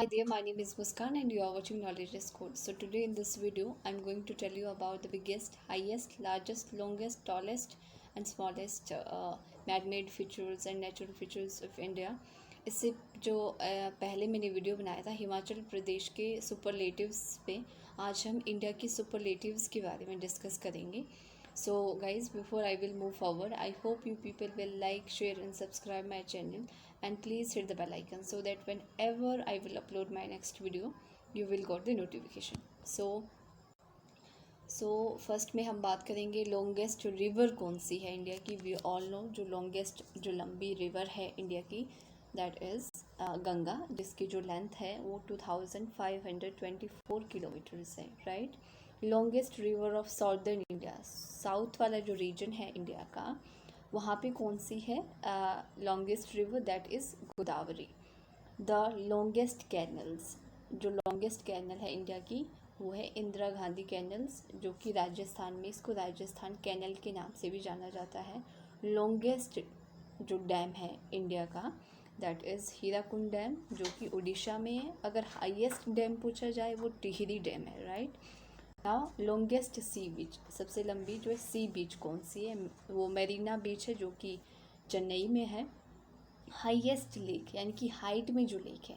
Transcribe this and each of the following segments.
Hi there, my name is Muskan and you are watching Knowledge is Code. So today in this video, I'm going to tell you about the biggest, highest, largest, longest, tallest and smallest man-made features and natural features of India. इससे जो पहले मैंने video बनाया था हिमाचल प्रदेश के superlatives पे, आज हम इंडिया की सुपरलेटिव्स के बारे में डिस्कस करेंगे. So guys, before I will move forward, I hope you people will like, share and subscribe my channel and please hit the bell icon so that whenever I will upload my next video, you will got the notification. So first में हम बात करेंगे longest river कौन सी है India की. We all no जो longest जो लंबी रिवर है इंडिया की दैट इज़ गंगा, जिसकी जो लेंथ है वो 2524 किलोमीटर्स है. Right. Longest river of southern India, south वाला जो रीजन है इंडिया का, वहाँ पे कौन सी है longest river, that is Godavari. The longest canals, जो लॉन्गेस्ट कैनल है इंडिया की वो है इंदिरा गांधी कैनल्स, जो कि राजस्थान में इसको राजस्थान कैनल के नाम से भी जाना जाता है. लॉन्गेस्ट जो डैम है इंडिया का दैट इज़ हीराकुंड डैम, जो कि उड़ीसा में है. अगर हाईएस्ट डैम पूछा जाए वो टिहरी डैम है. राइट. नाउ लॉन्गेस्ट सी बीच, सबसे लंबी जो है सी बीच कौन सी है, वो मेरीना बीच है जो कि चेन्नई में है. हाईएस्ट लेक यानी कि हाइट में जो लेक है,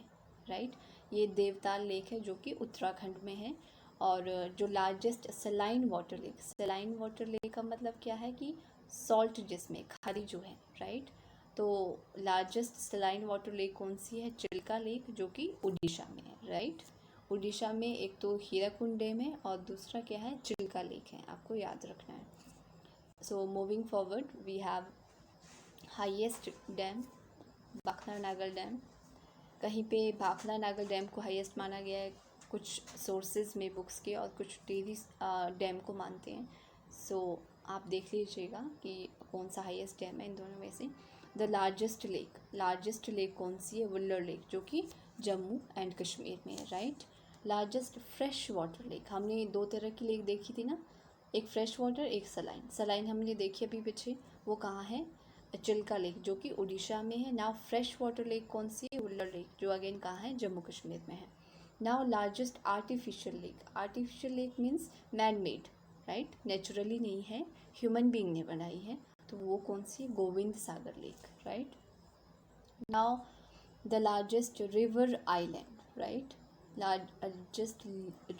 राइट, ये देवताल लेक है जो कि उत्तराखंड में है. और जो largest saline water lake, saline water lake का मतलब क्या है कि सॉल्ट जिसमें खारी जो है. राइट. तो लार्जेस्ट सलाइन वाटर लेक कौन सी है, चिल्का लेक, जो कि उड़ीसा में है. राइट. उड़ीसा में एक तो हीराकुंड डैम है और दूसरा क्या है, चिल्का लेक है, आपको याद रखना है. So moving forward we have highest dam Bhakra Nangal dam. कहीं पे भाखड़ा नागल डैम को हाईएस्ट माना गया है कुछ सोर्सेज में बुक्स के, और कुछ टिहरी डैम को मानते हैं. सो आप देख लीजिएगा कि कौन सा हाईएस्ट डैम है इन दोनों में से. द लार्जेस्ट लेक कौन सी है, वुल्लर लेक, जो कि जम्मू एंड कश्मीर में है. Right. Largest fresh water lake, हमने दो तरह की लेक देखी थी ना, एक फ्रेश वाटर एक सलाइन. सलाइन हमने देखी अभी पीछे, वो कहाँ है, चिल्का लेक, जो कि उड़ीसा में है. नाउ फ्रेश वाटर लेक कौन सी है, वुल्लर लेक, जो अगेन कहाँ है, जम्मू कश्मीर में है. Now largest artificial lake means man made, right, naturally नहीं है, ह्यूमन बीइंग ने बनाई है, तो वो कौन सी, Govind Sagar lake. Right. Now the largest river island, right, largest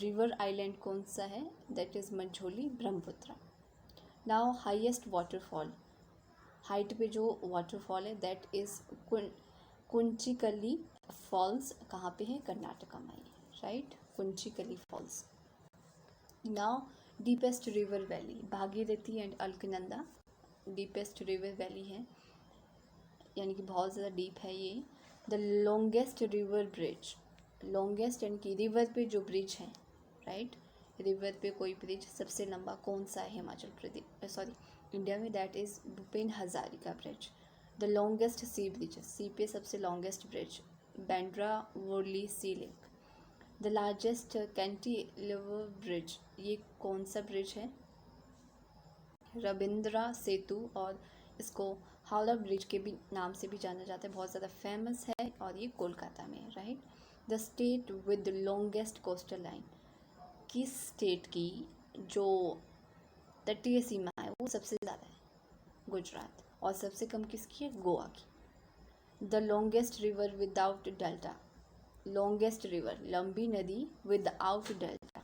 river island कौन सा है, that is Majuli Brahmaputra. Now highest waterfall, height पे जो वाटरफॉल है दैट इज़ कुंचिकली फॉल्स, कहाँ पे है, कर्नाटका में है. Right. Kunchikal falls. Now deepest river valley, Bhagirathi and Alaknanda deepest river valley है, यानी कि बहुत ज़्यादा डीप है ये. The longest river bridge, longest यानी कि रिवर पे जो ब्रिज है, राइट, रिवर पे कोई ब्रिज सबसे लंबा कौन सा है हिमाचल प्रदेश, सॉरी इंडिया में, that is Bhupen Hazarika bridge. The longest sea bridge, sea पे सबसे longest bridge Bandra Worli sea link. The largest cantilever bridge, ये कौन सा ब्रिज है, रविंद्रा सेतु, और इसको हावड़ा ब्रिज के भी नाम से भी जाना जाता है, बहुत ज़्यादा फेमस है और ये कोलकाता में है. Right. The state with the longest coastal line, किस स्टेट की जो तटीय सीमा है वो सबसे ज़्यादा है, गुजरात, और सबसे कम किसकी है, गोवा की. The longest river without delta, longest river लंबी नदी without delta,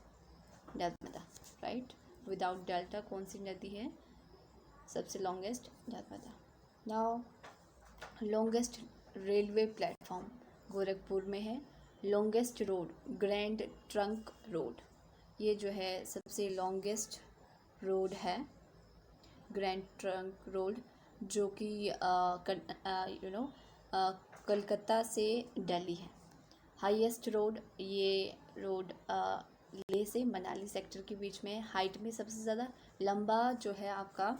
Narmada. Right. Without delta कौन सी नदी है सबसे longest, Narmada. Now longest railway platform Gorakhpur में है. Longest road grand trunk road, ये जो है सबसे लॉन्गेस्ट रोड है, ग्रैंड ट्रंक रोड, जो कि कलकत्ता से दिल्ली है. हाईएस्ट रोड, ये रोड लेह से मनाली सेक्टर के बीच में है. हाइट में सबसे ज़्यादा लंबा जो है आपका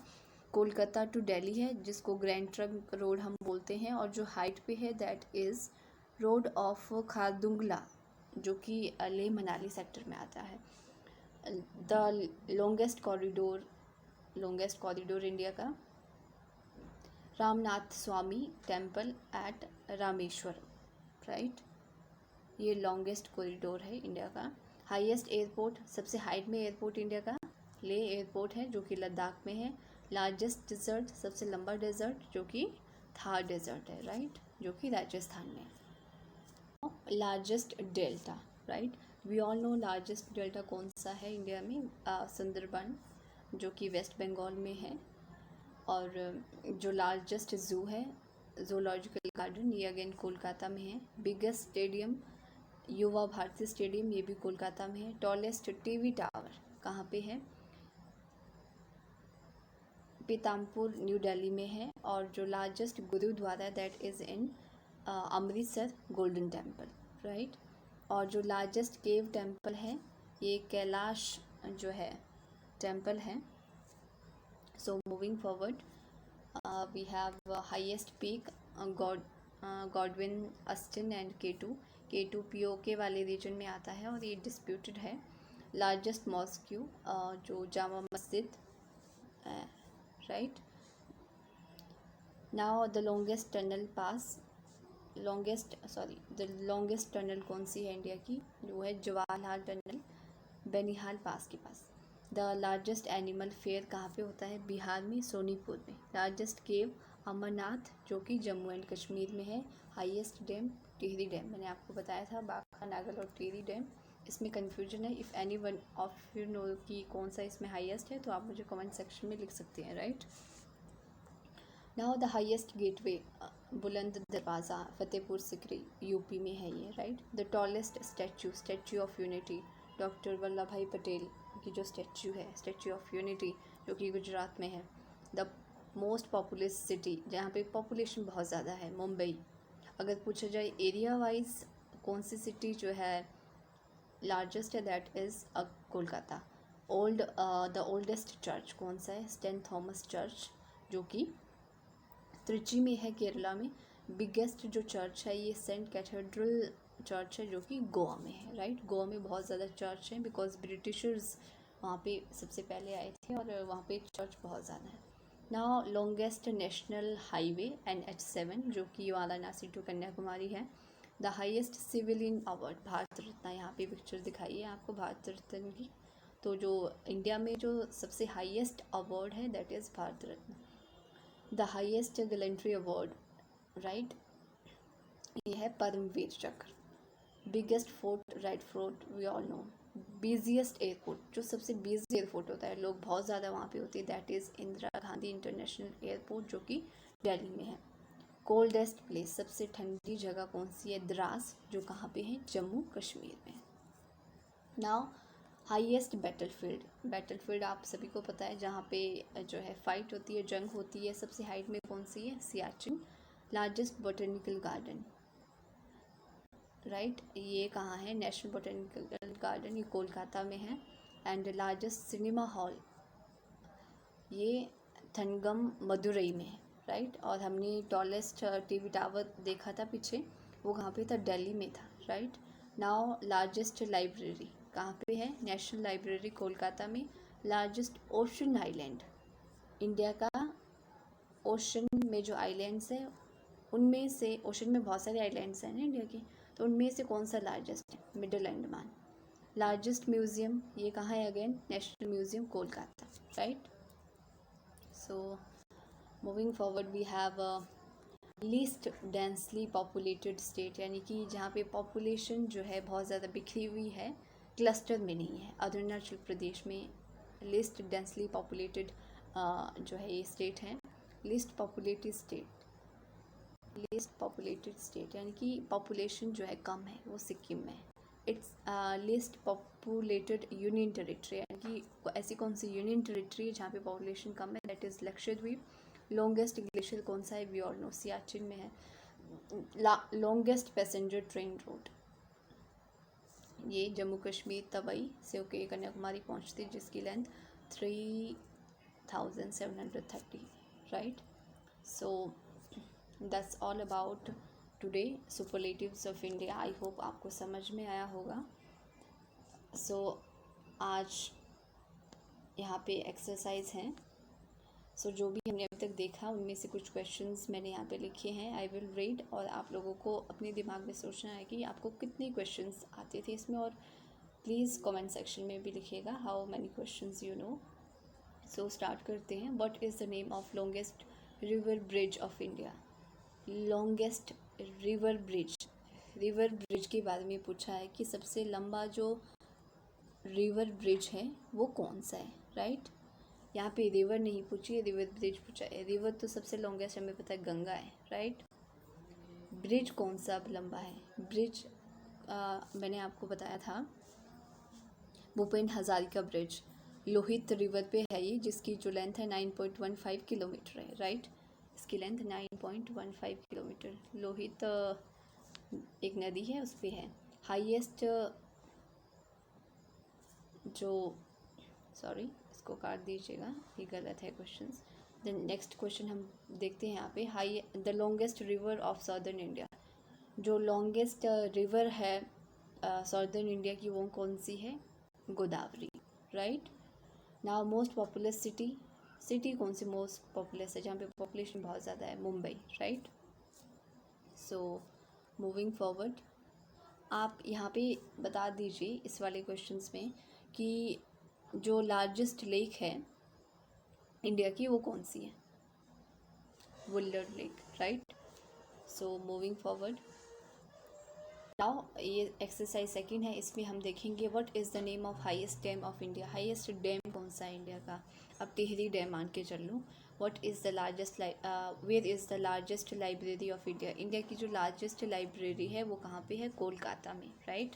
कोलकाता टू दिल्ली है, जिसको ग्रैंड ट्रंक रोड हम बोलते हैं, और जो हाइट पे है that is road of Khardungla, जो कि लेह मनाली सेक्टर में आता है. द लॉन्गेस्ट कॉरिडोर इंडिया का रामनाथ स्वामी टेम्पल एट रामेश्वर. राइट. ये लॉन्गेस्ट कॉरिडोर है इंडिया का। हाईएस्ट एयरपोर्ट, सबसे हाइट में एयरपोर्ट इंडिया का ले एयरपोर्ट है जो कि लद्दाख में है। लार्जेस्ट डिज़र्ट, सबसे लंबा डेजर्ट जो कि थार डेजर्ट है, राइट, जो कि राजस्थान में है। Largest delta, right, we all know largest delta कौन सा है इंडिया में, सुंदरबन जो कि वेस्ट बंगाल में है। और जो लार्जेस्ट ज़ू है जूलॉजिकल गार्डन, ये अगेन कोलकाता में है। बिगेस्ट स्टेडियम युवा भारती स्टेडियम, ये भी कोलकाता में है। टॉलेस्ट टीवी टावर कहाँ पे है, पीतामपुर न्यू दिल्ली में है। और जो largest gurdwara that is in Amritsar Golden Temple, right. और जो लार्जेस्ट केव टेम्पल है ये कैलाश जो है टेम्पल है। So moving forward, we have highest peak Godwin Austen and K2 POK वाले रीजन में आता है और ये डिस्प्यूटेड है। लार्जेस्ट मॉस्क्यू जो Jama Masjid, right. Now the longest tunnel कौन सी है इंडिया की, जो है जवाहरलाल टनल बेनिहाल पास के पास। द लार्जेस्ट एनिमल फेयर कहाँ पे होता है, बिहार में सोनीपुर में। लार्जेस्ट केव अमरनाथ जो कि जम्मू एंड कश्मीर में है। हाईएस्ट डैम टिहरी डैम, मैंने आपको बताया था बाघा नागल और टिहरी डैम, इसमें कन्फ्यूजन है। If any one of you know कि कौन सा इसमें हाईएस्ट है तो आप मुझे कमेंट सेक्शन में लिख सकते हैं, right. Now the highest gateway बुलंद दरवाज़ा फतेहपुर सिकरी यूपी में है ये, right. The tallest statue of unity doctor Vallabh भाई पटेल की जो स्टैचू है, स्टैचू ऑफ यूनिटी जो कि गुजरात में है। द मोस्ट पॉपुलस सिटी, जहाँ पे पॉपुलेशन बहुत ज़्यादा है, मुंबई। अगर पूछा जाए एरिया वाइज कौन सी सिटी जो है लार्जेस्ट है, that is Kolkata. The oldest church कौन सा है, सेंट थॉमस चर्च जो कि त्रिची में है केरला में। बिगेस्ट जो चर्च है ये सेंट कैथेड्रल चर्च है जो कि गोवा में है, राइट। गोवा में बहुत ज़्यादा चर्च हैं बिकॉज ब्रिटिशर्स वहाँ पे सबसे पहले आए थे और वहाँ पे चर्च बहुत ज़्यादा है। Now longest national highway NH7 जो कि वाराणसी टू कन्याकुमारी है। The highest civilian award Bharat Ratna, यहाँ पे पिक्चर दिखाई है आपको भारत रत्न की। तो जो इंडिया में जो सबसे हाईएस्ट अवार्ड है that is Bharat Ratna. The highest gallantry award, right, ये है Paramvir Chakra. Biggest fort, right fort we all know. Busiest airport, जो सबसे बिजी एयरपोर्ट होता है, लोग बहुत ज़्यादा वहाँ पे होते हैं, that is Indira Gandhi international airport जो कि दिल्ली में है। कोल्डेस्ट प्लेस, सबसे ठंडी जगह कौन सी है, द्रास जो कहाँ पे है, जम्मू कश्मीर में। नाउ हाईएस्ट बैटलफील्ड आप सभी को पता है जहाँ पे जो है फाइट होती है, जंग होती है, सबसे हाइट में कौन सी है, Siachen. Largest botanical garden, right, ये कहाँ है, नेशनल बोटेनिकल गार्डन, ये कोलकाता में है। एंड लार्जेस्ट सिनेमा हॉल ये थनगम मदुरई में है, राइट। और हमने टॉलेस्ट टीवी टावर देखा था पीछे, वो कहाँ पे था, दिल्ली में था, राइट। नाउ लार्जेस्ट लाइब्रेरी कहाँ पे है, नेशनल लाइब्रेरी कोलकाता में। लार्जेस्ट ओशन आइलैंड, इंडिया का ओशन में जो आइलैंड्स है उनमें से, ओशन में बहुत सारे आइलैंड्स हैं ना इंडिया के, तो उनमें से कौन सा लार्जेस्ट है, मिडिल अंडमान। लार्जेस्ट म्यूजियम ये कहाँ है, again national museum Kolkata, right. So moving forward we have least densely populated state, यानी कि जहाँ पे पॉपुलेशन जो है बहुत ज़्यादा बिखरी हुई है, क्लस्टर में नहीं है। अरुणाचल प्रदेश में लीस्ट डेंसली पॉपुलेटेड जो है ये स्टेट है। लीस्ट पॉपुलेटेड स्टेट यानी कि पॉपुलेशन जो है कम है वो सिक्किम में। It's least populated union territory, यानी कि ऐसी कौन सी यूनियन टेरिटरी है जहाँ पे पॉपुलेशन कम है, that is Lakshadweep. Longest glacier कौन सा है, वी ऑल नो सियाचिन में है। लॉन्गेस्ट पैसेंजर ट्रेन रूट ये जम्मू कश्मीर तवई से होके कन्याकुमारी पहुँचती है जिसकी length 3730, right. So that's all about today superlatives of India. I hope आपको समझ में आया होगा। सो आज यहाँ पे एक्सरसाइज हैं सो जो भी हमने अभी तक देखा उनमें से कुछ क्वेश्चंस मैंने यहाँ पे लिखे हैं, आई विल रीड, और आप लोगों को अपने दिमाग में सोचना है कि आपको कितने क्वेश्चंस आते थे इसमें, और प्लीज़ कमेंट सेक्शन में भी लिखिएगा how many questions you know. So start करते हैं। What is the name of longest river bridge of India? Longest river bridge के बारे में पूछा है कि सबसे लंबा जो रिवर ब्रिज है वो कौन सा है, राइट? यहाँ पे रिवर नहीं पूछी है, रिवर ब्रिज पूछा है। रिवर तो सबसे लॉन्गेस्ट हमें पता है गंगा है, राइट? ब्रिज कौन सा लंबा है? ब्रिज मैंने आपको बताया था भूपेन हजारिका ब्रिज, लोहित रिवर पे है ये, जिसकी जो लेंथ है 9.15 किलोमीटर है, राइट? इसकी लेंथ 9.15 किलोमीटर। लोहित एक नदी है, उस पर है। हाईएस्ट जो, सॉरी इसको काट दीजिएगा, ये गलत है क्वेश्चन। देन नेक्स्ट क्वेश्चन हम देखते हैं यहाँ पे, the longest river of southern India. जो लॉन्गेस्ट रिवर है सदर्न इंडिया की, वो कौन सी है? Godavari, right? Now most populous city कौन सी मोस्ट पॉपुलस है, जहाँ पे पॉपुलेशन बहुत ज़्यादा है? Mumbai, right? So moving forward, आप यहाँ पे बता दीजिए इस वाले क्वेश्चंस में कि जो लार्जेस्ट लेक है इंडिया की वो कौन सी है? Wular lake, right? So moving forward, now ये एक्सरसाइज सेकंड है, इसमें हम देखेंगे what is the name of highest dam of India. Highest dam कौन सा है इंडिया का? अब टिहरी डैम मान के चल लूँ। What is the largest where is the largest library of India. India की जो लार्जेस्ट लाइब्रेरी है वो कहाँ पे है? कोलकाता में, right?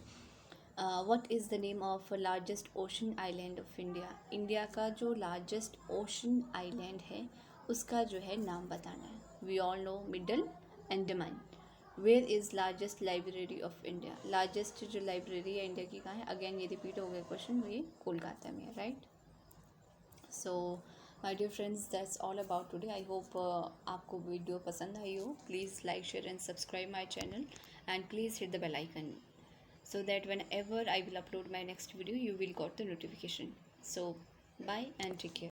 What is the name of largest ocean island of India. India का जो लार्जेस्ट ओशन आइलैंड है उसका जो है नाम बताना है। We all know Middle Andaman. Where is largest library of India. Largest जो लाइब्रेरी है इंडिया की कहाँ है? अगेन ये रिपीट हो गया क्वेश्चन, ये कोलकाता में है, right? So my dear friends, that's all about today. I hope आपको वीडियो पसंद आई हो। Please like, share and subscribe my channel, and please hit the bell icon so that whenever I will upload my next video you will got the notification. So bye and take care.